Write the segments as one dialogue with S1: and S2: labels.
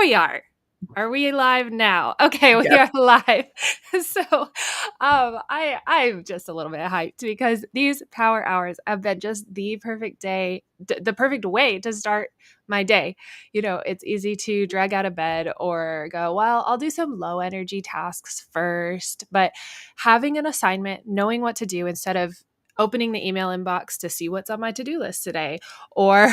S1: we are. Are we live now? Okay, we
S2: Yes.
S1: are live. So, I'm just a little bit hyped because these power hours have been just the perfect day, the perfect way to start my day. You know, it's easy to drag out of bed or go, well, I'll do some low energy tasks first. But having an assignment, knowing what to do instead of opening the email inbox to see what's on my to-do list today, or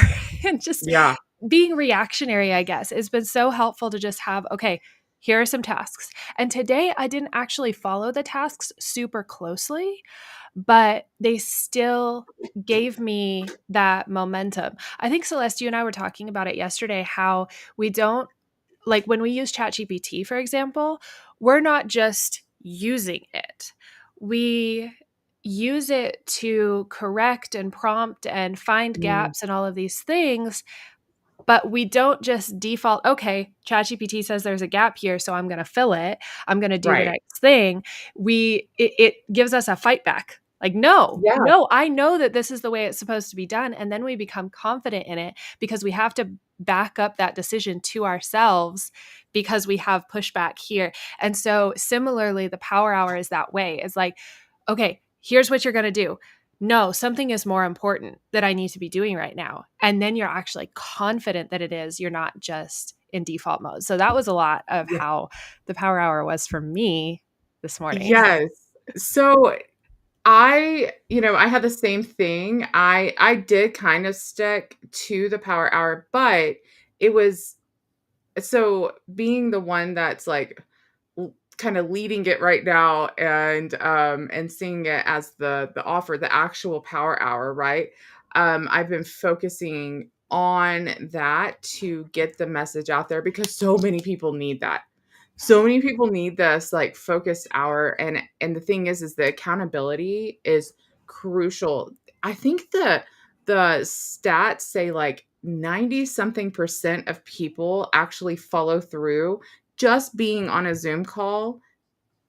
S1: just
S2: Yeah.
S1: being reactionary, I guess, it's been so helpful to just have, okay, here are some tasks. And today I didn't actually follow the tasks super closely, but they still gave me that momentum. I think, Celeste, you and I were talking about it yesterday, how we don't, like when we use ChatGPT, for example, we're not just using it. We use it to correct and prompt and find
S2: Mm,
S1: gaps and all of these things, but we don't just default, okay, ChatGPT says there's a gap here, so I'm going to fill it. I'm going to do the
S2: right.
S1: next thing. It gives us a fight back. Like, no,
S2: Yeah.
S1: no, I know that this is the way it's supposed to be done. And then we become confident in it because we have to back up that decision to ourselves because we have pushback here. And so similarly, the power hour is that way. It's like, okay, here's what you're going to do. No, something is more important that I need to be doing right now. And then you're actually confident that it is. You're not just in default mode. So that was a lot of
S2: Yeah.
S1: how the power hour was for me this morning.
S2: Yes. So I had the same thing. I did kind of stick to the power hour, but it was so being the one that's like kind of leading it right now and seeing it as the offer, the actual power hour, right? I've been focusing on that to get the message out there because so many people need that. So many people need this like focused hour, and the thing is the accountability is crucial. I think the stats say like 90 something percent of people actually follow through just being on a Zoom call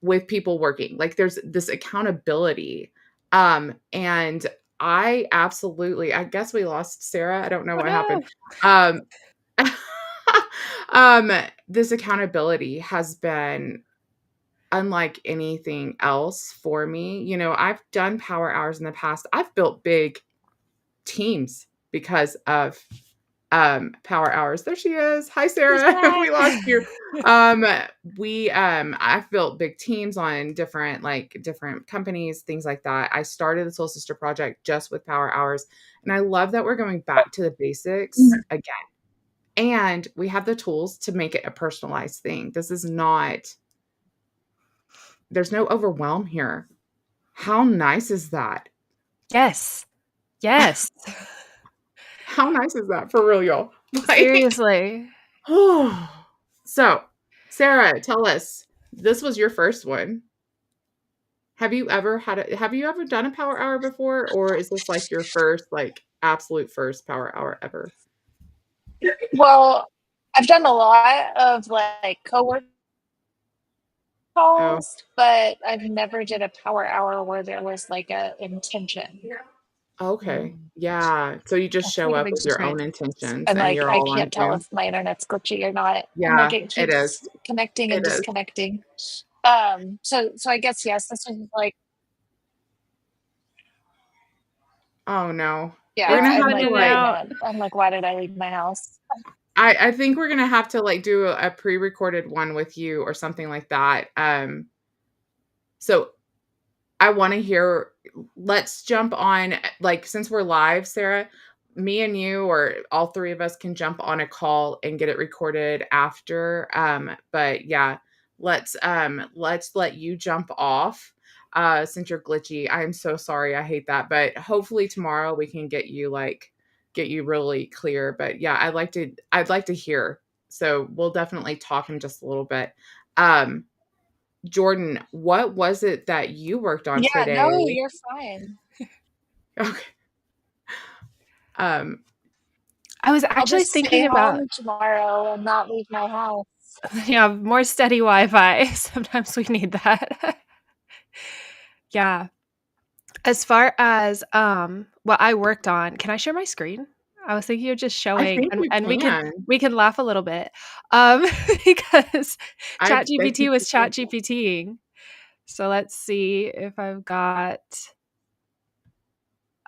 S2: with people working. Like there's this accountability. And I guess we lost Sarah. I don't know
S1: Oh
S2: what
S1: no.
S2: happened. Um um this accountability has been unlike anything else for me. I've done power hours in the past. I've built big teams because of power hours. There she is. Hi
S1: She's
S2: Sarah.
S1: back.
S2: We lost you. Um we I've built big teams on different companies, things like that. I started the Soul Sister project just with power hours, and I love that we're going back to the basics again. And we have the tools to make it a personalized thing. There's no overwhelm here. How nice is that?
S1: Yes. Yes.
S2: How nice is that for real, y'all? Like,
S1: Seriously.
S2: oh. So, Sarah, tell us, this was your first one. Have you ever done a power hour before, or is this like your first, like absolute first power hour ever?
S3: Well, I've done a lot of like co-work
S2: Oh,
S3: calls, but I've never did a power hour where there was like a intention.
S2: okay.
S1: Mm.
S2: Yeah. So you just
S1: That's
S2: show
S1: like a
S2: up
S1: big
S2: with your
S1: difference.
S2: own intentions
S3: And
S2: and
S3: like
S2: you're
S3: I
S2: all on
S3: can't tell
S2: Zoom.
S3: if my internet's glitchy or not. And like
S2: Yeah,
S3: it
S2: it is.
S3: keeps connecting
S2: It
S3: and
S2: is.
S3: disconnecting. So I guess yes, this was like
S2: Oh no. We're
S1: It's
S2: gonna
S3: yeah, I'm
S2: have to
S3: like,
S1: cutting
S3: wait a
S2: like
S1: out.
S3: minute. I'm like, why did I leave my house?
S2: I think we're gonna have to like do a pre-recorded one with you or something like that. So I want to hear. Let's jump on, like, since we're live, Sarah. Me and you, or all three of us, can jump on a call and get it recorded after. But yeah, let's let you jump off. Since you're glitchy, I'm so sorry. I hate that, but hopefully tomorrow we can get you really clear. But yeah, I'd like to hear. So we'll definitely talk in just a little bit. Um, Jordan, what was it that you worked on
S3: Yeah, no,
S2: today?
S3: you're fine.
S2: Okay. Um,
S1: I was
S3: I'll
S1: actually
S3: just stay
S1: thinking about,
S3: home tomorrow and not leave my house.
S1: more steady Wi-Fi. Sometimes we need that. Yeah. As far as what I worked on, can I share my screen? I was thinking of just
S2: I
S1: showing
S2: think you
S1: and
S2: can.
S1: we can laugh a little bit, because
S2: I bet
S1: ChatGPT
S2: you
S1: was
S2: could do that.
S1: ChatGPTing. So let's see if I've got,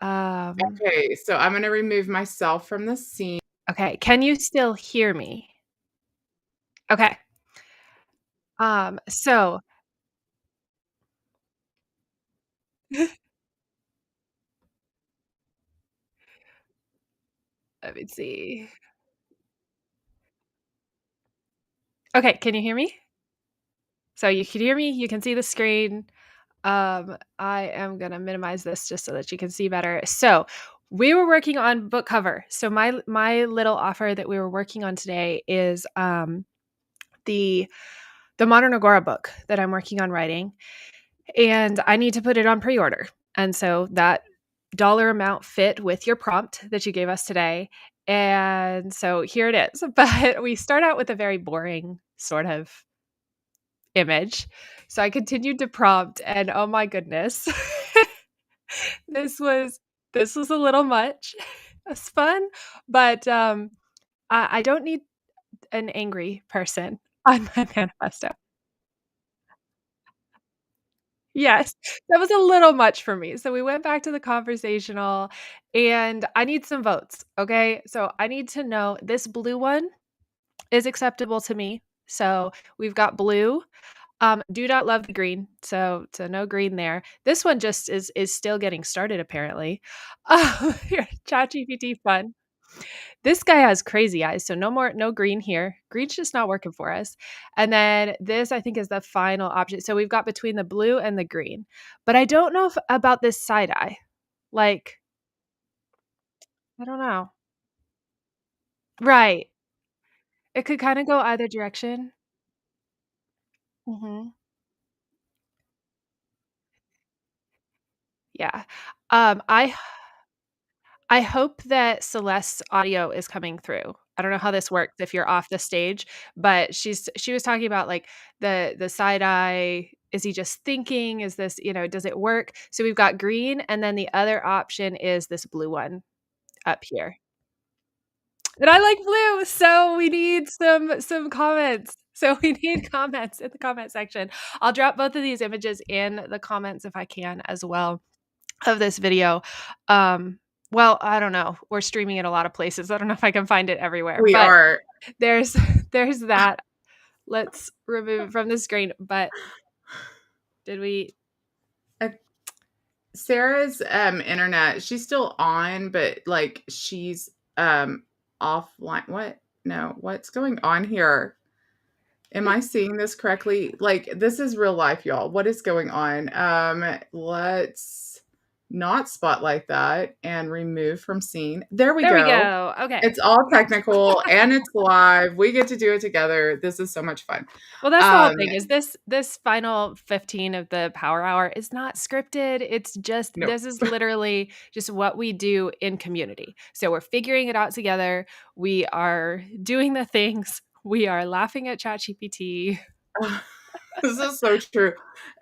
S1: um
S2: Okay, so I'm gonna remove myself from the scene.
S1: okay, can you still hear me? Okay. So let me see. Okay, can you hear me? So you can hear me, you can see the screen. I am gonna minimize this just so that you can see better. So we were working on book cover. So my little offer that we were working on today is the Modern Agora book that I'm working on writing, and I need to put it on pre-order. And so that dollar amount fit with your prompt that you gave us today. And so here it is. But we start out with a very boring sort of image. So I continued to prompt, and oh my goodness. This was this was a little much. It's fun, but, I don't need an angry person on my manifesto. Yes, that was a little much for me, so we went back to the conversational, and I need some votes, okay? So I need to know this blue one is acceptable to me, so we've got blue. Do not love the green, so no green there. This one just is still getting started apparently. Here, ChatGPT fun. This guy has crazy eyes, so no green here. Green's just not working for us. And then this I think is the final option. So we've got between the blue and the green. But I don't know if about this side eye. Like, I don't know. Right. It could kind of go either direction. Mhm. Yeah. I hope that Celeste's audio is coming through. I don't know how this works if you're off the stage, but she was talking about, like, the side eye, is he just thinking? Is this, does it work? So we've got green, and then the other option is this blue one up here. And I like blue, so we need some comments. So we need comments in the comment section. I'll drop both of these images in the comments if I can as well of this video. Um, well, I don't know. We're streaming it a lot of places. I don't know if I can find it everywhere,
S2: We
S1: but
S2: are.
S1: there's there's that. Let's remove it from the screen. But did we?
S2: uh, Sarah's internet, she's still on, but like she's offline. What? No, what's going on here? Am I seeing this correctly? Like, this is real life, y'all. What is going on? Let's not spotlight that and remove from scene. There we
S1: There we
S2: go.
S1: go. Okay.
S2: It's all technical and it's live. We get to do it together. This is so much fun.
S1: Well, that's the whole
S2: Um,
S1: thing. Is this final 15 of the Power Hour is not scripted. It's just
S2: no.
S1: this is literally just what we do in community. So we're figuring it out together. We are doing the things. We are laughing at ChatGPT.
S2: This is so true.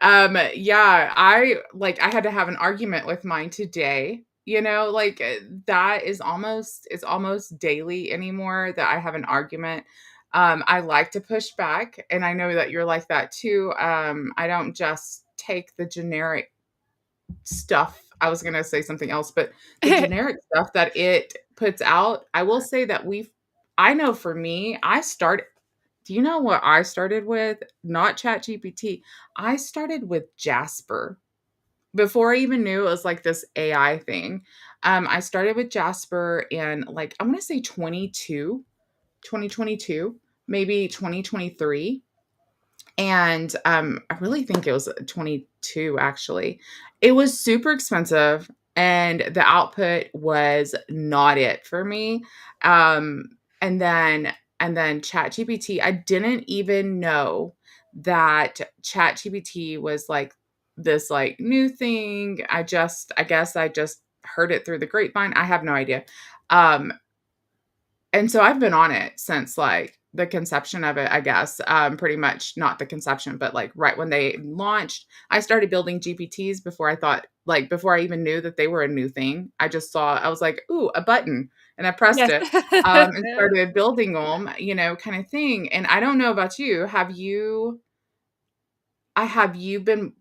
S2: Yeah, I had to have an argument with mine today. That is almost it's almost daily anymore that I have an argument. I like to push back, and I know that you're like that too. I don't just take the generic stuff. I was gonna say something else, but the generic stuff that it puts out, I will say that I know for me, do you know what I started with? Not ChatGPT. I started with Jasper. Before I even knew it was like this AI thing. I started with Jasper in like, I'm going to say 2022, maybe 2023. And I really think it was 22 actually. It was super expensive and the output was not it for me. Um, and then ChatGPT, I didn't even know that ChatGPT was like this like new thing. I guess I just heard it through the grapevine. I have no idea. Um, and so I've been on it since like the conception of it, I guess. Pretty much not the conception, but like right when they launched, I started building GPTs before I thought like before I even knew that they were a new thing. I was like, ooh, a button. And I pressed
S1: Yes.
S2: it and started building them, kind of thing. And I don't know about you. Have you been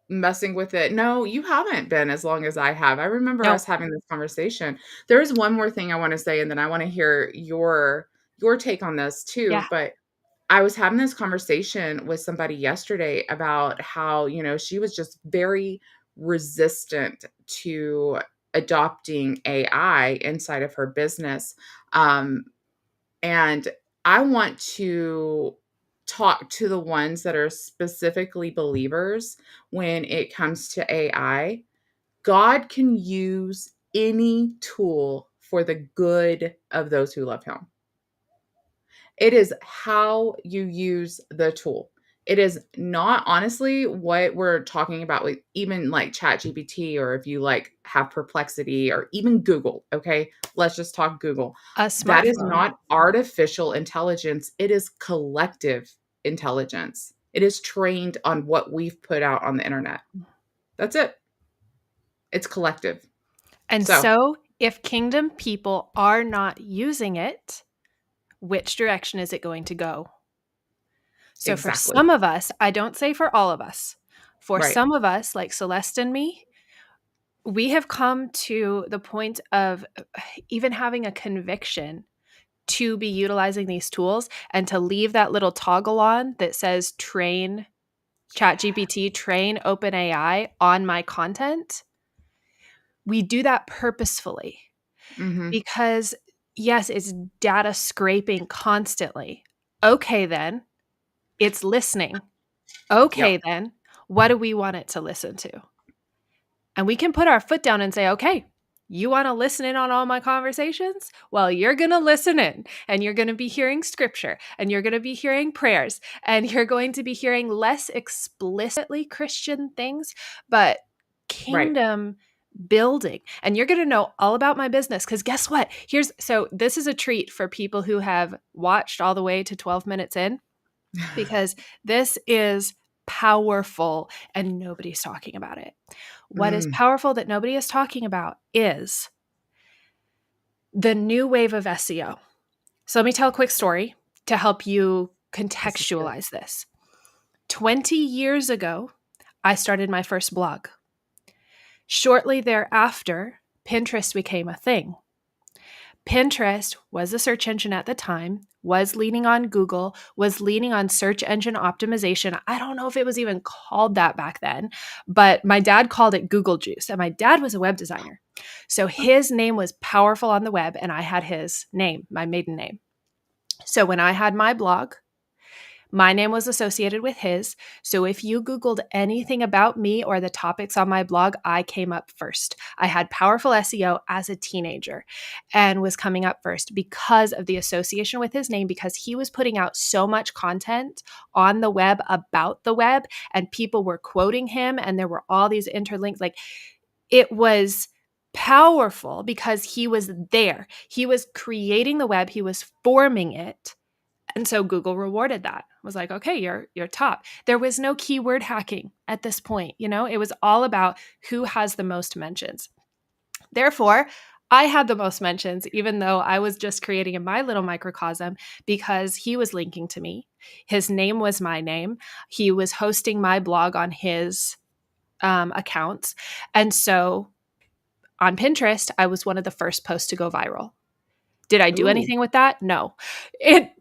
S2: messing with it? No, you haven't been as long as I have. I remember
S1: No.
S2: us having this conversation. There is one more thing I want to say, and then I want to hear your take on this too.
S1: Yeah.
S2: But I was having this conversation with somebody yesterday about how, she was just very resistant to adopting AI inside of her business. Um, and I want to talk to the ones that are specifically believers when it comes to AI. God can use any tool for the good of those who love him. It is how you use the tool. It is not honestly what we're talking about with even like ChatGPT, or if you like have perplexity, or even Google. Okay. Let's just talk Google.
S1: A
S2: That is
S1: smartphone.
S2: not artificial intelligence. It is collective intelligence. It is trained on what we've put out on the internet. That's it. It's collective.
S1: And
S2: So
S1: so, if kingdom people are not using it, which direction is it going to go? So, for
S2: exactly.
S1: some of us, I don't say for all of us, for
S2: Right.
S1: some of us, like Celeste and me, we have come to the point of even having a conviction to be utilizing these tools and to leave that little toggle on that says train ChatGPT, train OpenAI on my content. We do that purposefully
S2: Mm-hmm.
S1: because, yes, it's data scraping constantly. Okay, then it's listening. Okay,
S2: Yep.
S1: then what do we want it to listen to? And we can put our foot down and say, okay, you want to listen in on all my conversations? Well, you're going to listen in and you're going to be hearing scripture and you're going to be hearing prayers and you're going to be hearing less explicitly Christian things, but
S2: Right.
S1: kingdom building. And you're going to know all about my business because guess what? This is a treat for people who have watched all the way to 12 minutes in because this is powerful and nobody's talking about it. What is
S2: Mm,
S1: powerful that nobody is talking about is the new wave of SEO. So let me tell a quick story to help you
S2: this is good.
S1: contextualize this. 20 years ago, I started my first blog. Shortly thereafter, Pinterest became a thing. Pinterest was a search engine at the time, was leaning on Google, was leaning on search engine optimization. I don't know if it was even called that back then, but my dad called it Google Juice. And my dad was a web designer. So his name was powerful on the web, and I had his name, my maiden name. So when I had my blog, my name was associated with his. So if you Googled anything about me or the topics on my blog, I came up first. I had powerful SEO as a teenager and was coming up first because of the association with his name, because he was putting out so much content on the web about the web, and people were quoting him, and there were all these interlinks. Like, it was powerful because he was there. He was creating the web, he was forming it, and so Google rewarded that. Was like, okay, you're top. There was no keyword hacking at this point, it was all about who has the most mentions. Therefore, I had the most mentions, even though I was just creating in my little microcosm, because he was linking to me. His name was my name. He was hosting my blog on his accounts. And so on Pinterest, I was one of the first posts to go viral. Did I do
S2: Ooh,
S1: anything with that? No. It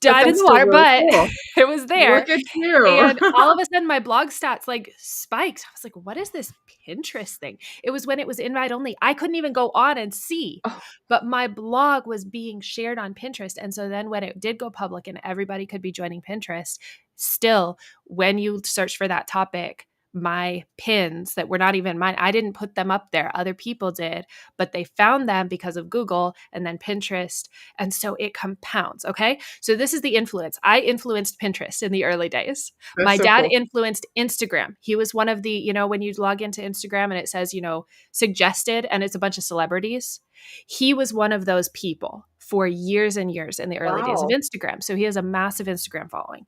S2: but
S1: died in
S2: that's
S1: the
S2: still
S1: water,
S2: really
S1: but
S2: cool.
S1: it was there.
S2: Look at you.
S1: And all of a sudden my blog stats like spiked. I was like, what is this Pinterest thing? It was when it was invite only. I couldn't even go on and see,
S2: Oh,
S1: but my blog was being shared on Pinterest. And so then when it did go public and everybody could be joining Pinterest, still, when you search for that topic, my pins that were not even mine, I didn't put them up there. Other people did, but they found them because of Google and then Pinterest. And so it compounds. Okay. So this is the influence. I influenced Pinterest in the early days.
S2: that's
S1: My
S2: so
S1: dad
S2: cool.
S1: influenced Instagram. He was one of the, when you log into Instagram and it says, suggested, and it's a bunch of celebrities. He was one of those people for years and years in the early days of
S2: Wow.
S1: Instagram. So he has a massive Instagram following.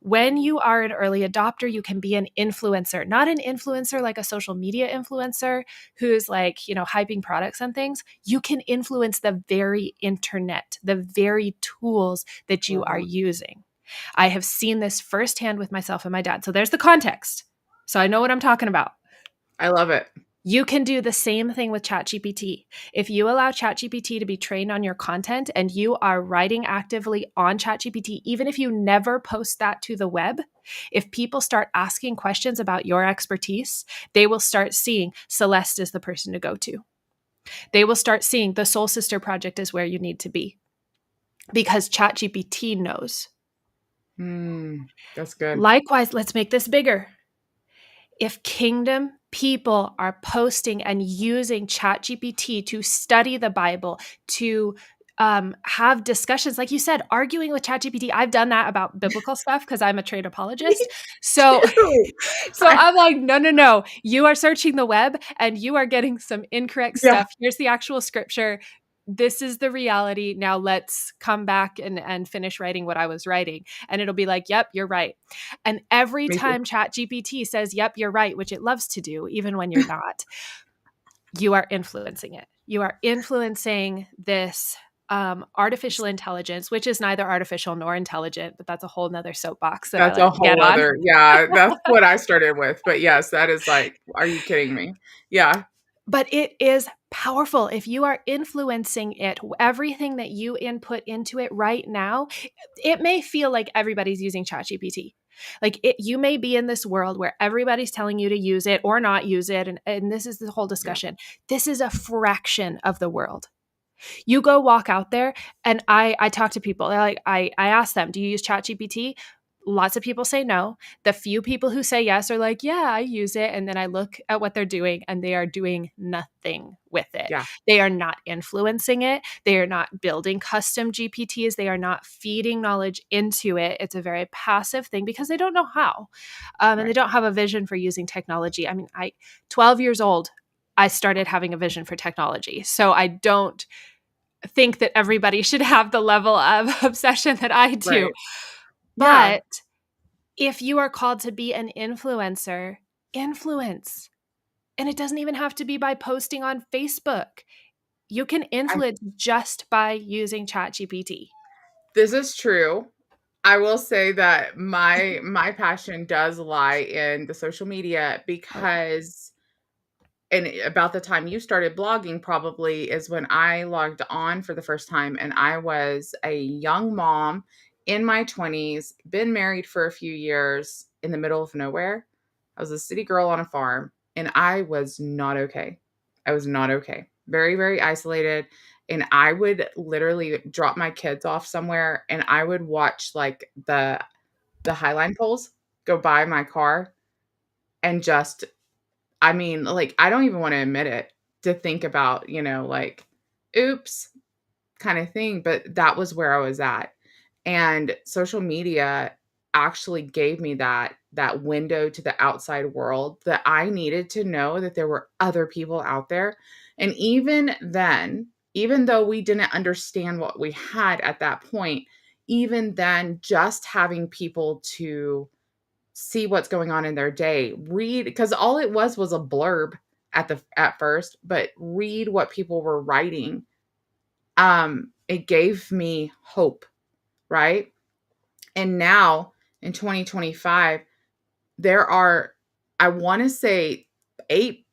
S1: When you are an early adopter, you can be an influencer, not an influencer like a social media influencer who's like, hyping products and things. You can influence the very internet, the very tools that you are using. I have seen this firsthand with myself and my dad. So there's the context. So I know what I'm talking about.
S2: I love it.
S1: You can do the same thing with ChatGPT. If you allow ChatGPT to be trained on your content and you are writing actively on ChatGPT, even if you never post that to the web, if people start asking questions about your expertise, they will start seeing Celeste is the person to go to. They will start seeing the Soul Sister Project is where you need to be because ChatGPT knows.
S2: That's good.
S1: Likewise, let's make this bigger. If kingdom people are posting and using ChatGPT to study the Bible, to have discussions, like you said, arguing with ChatGPT. I've done that about biblical stuff because I'm a trained apologist. So I'm like, no. You are searching the web and you are getting some incorrect stuff. Here's the actual scripture. This is the reality. Now let's come back and finish writing what I was writing. And it'll be like, yep, you're right. And every time ChatGPT says, yep, you're right, which it loves to do, even when you're not, you are influencing it. You are influencing this artificial intelligence, which is neither artificial nor intelligent, but that's a whole nother soapbox that
S2: That's
S1: I like
S2: a
S1: to get
S2: whole
S1: on.
S2: other, yeah, that's what I started with. But yes, that is like, are you kidding me? Yeah.
S1: But it is powerful. If you are influencing it, everything that you input into it right now, it may feel like everybody's using ChatGPT. Like you may be in this world where everybody's telling you to use it or not use it. And this is the whole discussion. Yeah. This is a fraction of the world. You go walk out there and I talk to people. Like I ask them, do you use ChatGPT? Lots of people say no. The few people who say yes are like, yeah, I use it. And then I look at what they're doing and they are doing nothing with it.
S2: Yeah.
S1: They are not influencing it. They are not building custom GPTs. They are not feeding knowledge into it. It's a very passive thing because they don't know how. And they don't have a vision for using technology. I mean, 12 years old, I started having a vision for technology. So I don't think that everybody should have the level of obsession that I do.
S2: Right.
S1: But if you are called to be an influencer, influence. And it doesn't even have to be by posting on Facebook. You can influence just by using ChatGPT.
S2: This is true. I will say that my passion does lie in the social media because and about the time you started blogging probably is when I logged on for the first time, and I was a young mom in my 20s, been married for a few years in the middle of nowhere. I was a city girl on a farm, and I was not okay. I was not okay. Very, very isolated. And I would literally drop my kids off somewhere and I would watch like the Highline poles go by my car and just I mean, like, I don't even wanna admit it to think about, like, oops, kind of thing, but that was where I was at. And social media actually gave me that window to the outside world that I needed to know that there were other people out there. And even then, even though we didn't understand what we had at that point, even then, just having people to see what's going on in their day, read, because all it was a blurb at first, but read what people were writing. It gave me hope, right? And now in 2025, there are, I want to say there's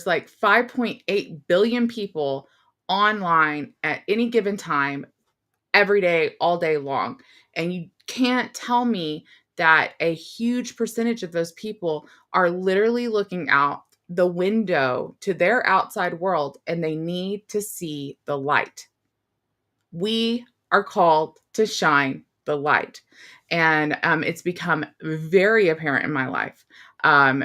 S2: like 5.8 billion people online at any given time, every day, all day long. And you can't tell me that a huge percentage of those people are literally looking out the window to their outside world and they need to see the light. We are called to shine the light. And it's become very apparent in my life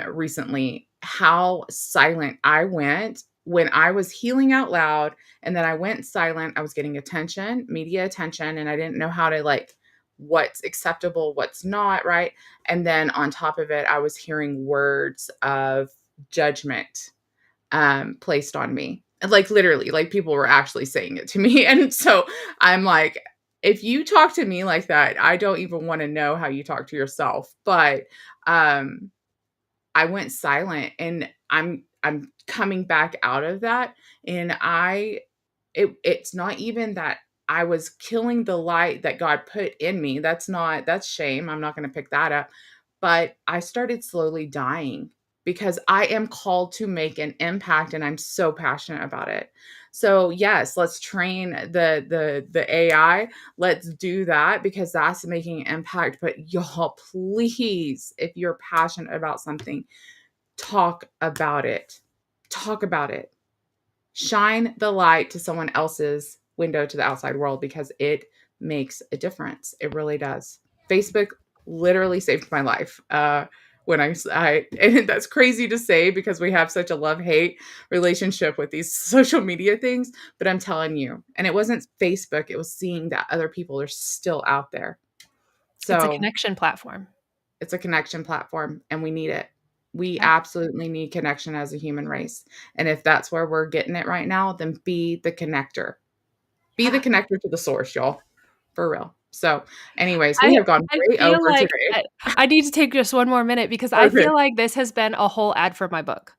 S2: recently how silent I went when I was healing out loud, and then I went silent. I was getting attention, media attention, and I didn't know how to like what's acceptable, what's not, right? And then on top of it, I was hearing words of judgment placed on me. Like literally, like people were actually saying it to me. And so I'm like, if you talk to me like that, I don't even want to know how you talk to yourself. But um I went silent, and I'm coming back out of that, and it's not even that I was killing the light that God put in me. That's shame. I'm not going to pick that up. But I started slowly dying because I am called to make an impact, and I'm so passionate about it. So yes, let's train the AI. Let's do that because that's making an impact. But y'all, please, if you're passionate about something, talk about it. Talk about it. Shine the light to someone else's window to the outside world because it makes a difference. It really does. Facebook literally saved my life. When and that's crazy to say because we have such a love-hate relationship with these social media things, but I'm telling you, and it wasn't Facebook, it was seeing that other people are still out there.
S1: It's a
S2: So
S1: connection platform.
S2: it's a connection platform and we need it. We
S1: Yeah.
S2: absolutely need connection as a human race. And if that's where we're getting it right now, then be the connector. Be the
S1: Yeah.
S2: connector to the source, y'all. For real. So, anyways, we
S1: I
S2: have gone
S1: I
S2: way
S1: feel
S2: over
S1: like
S2: today.
S1: I need to take just one more minute because I
S2: Okay.
S1: feel like this has been a whole ad for my book.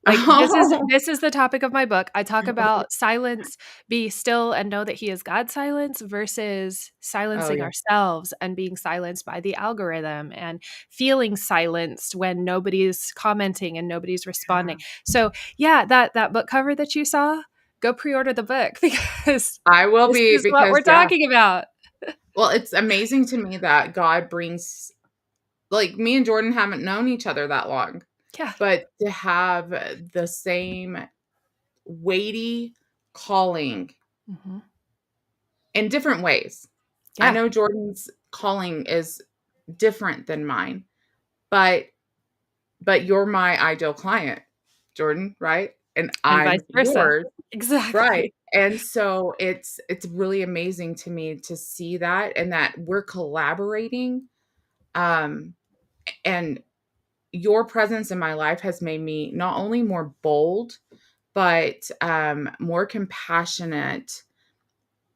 S1: Like,
S2: Oh,
S1: this is the topic of my book. I talk about silence, be still and know that he is God silence versus
S2: oh
S1: silencing
S2: yeah.
S1: ourselves and being silenced by the algorithm and feeling silenced when nobody's commenting and nobody's responding. So, yeah, that book cover that you saw, go pre-order the book because
S2: I will
S1: this
S2: be
S1: is what
S2: because
S1: we're talking about.
S2: well, it's amazing to me that God brings like me and Jordan haven't known each other that long,
S1: Yeah.
S2: but to have the same weighty calling
S1: Mhm.
S2: in different ways. I
S1: Yeah,
S2: know Jordan's calling is different than mine, but you're my ideal client, Jordan, right? And
S1: and vice
S2: I'm
S1: versa.
S2: yours,
S1: Exactly.
S2: right? And so it's really amazing to me to see that and that we're collaborating. Um, and your presence in my life has made me not only more bold, but more compassionate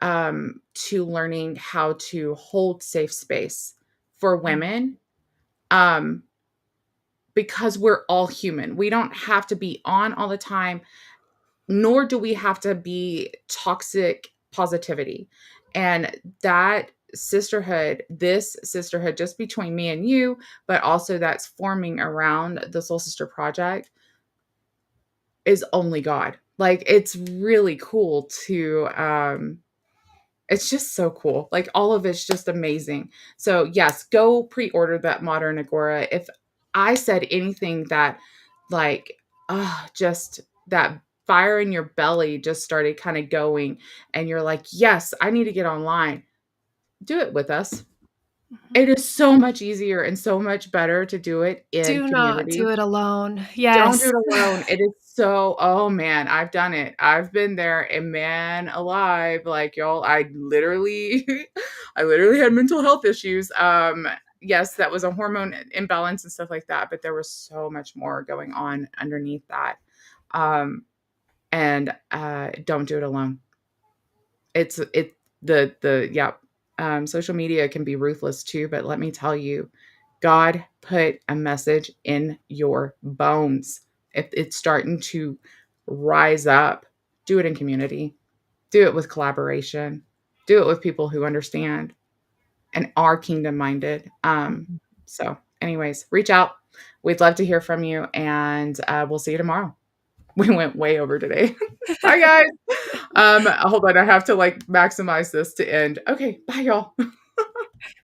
S2: to learning how to hold safe space for
S1: Mm.
S2: women because we're all human. We don't have to be on all the time, nor do we have to be toxic positivity. And that this sisterhood, just between me and you, but also that's forming around the Soul Sister Project, is only God. Like, it's really cool to it's just so cool. Like all of it's just amazing. So yes, go pre-order that Modern Agora. If I said anything that like just that fire in your belly just started kind of going and you're like, "Yes, I need to get online." Do it with us.
S1: Mhm.
S2: It is so much easier and so much better to do it in
S1: Do not
S2: community.
S1: do it alone.
S2: Don't do
S1: Yes.
S2: it alone. It is so oh man, I've done it. I've been there and man alive, like y'all, I literally I literally had mental health issues. Yes, that was a hormone imbalance and stuff like that, but there was so much more going on underneath that. Um and don't do it alone. It the yeah. Social media can be ruthless too, but let me tell you, God put a message in your bones. If it's starting to rise up, do it in community. Do it with collaboration. Do it with people who understand and are kingdom minded.
S1: Mhm.
S2: So, anyways, reach out. We'd love to hear from you, and we'll see you tomorrow. We went way over today. Bye, guys. Hold on. I have to like maximize this to end. Okay. Bye, y'all.